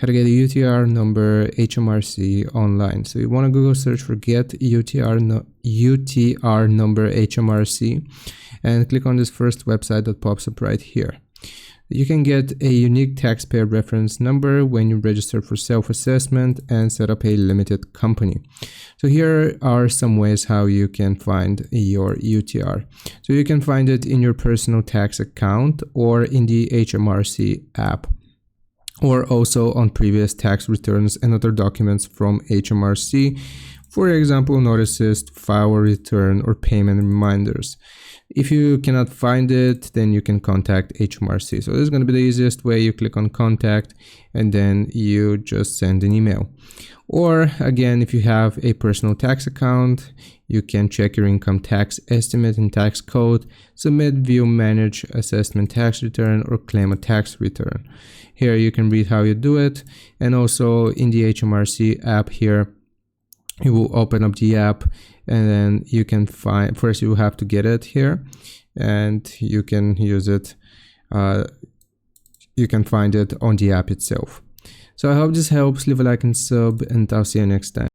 how to get a UTR number HMRC online. So you want to Google search for get UTR number HMRC and click on this first website that pops up right here. You can get a unique taxpayer reference number when you register for self-assessment and set up a limited company. So here are some ways how you can find your UTR. So you can find it in your personal tax account or in the HMRC app, or also on previous tax returns and other documents from HMRC, for example, notices, file a return, or payment reminders. If you cannot find it, then you can contact HMRC. So this is going to be the easiest way. You click on contact and then you just send an email. Or again, if you have a personal tax account, you can check your income tax estimate and tax code, submit, view, manage assessment tax return, or claim a tax return. Here you can read how you do it. And also in the HMRC app here, you will open up the app and then you can find, first you have to get it here and you can use it. You can find it on the app itself. So I hope this helps. Leave a like and sub, and I'll see you next time.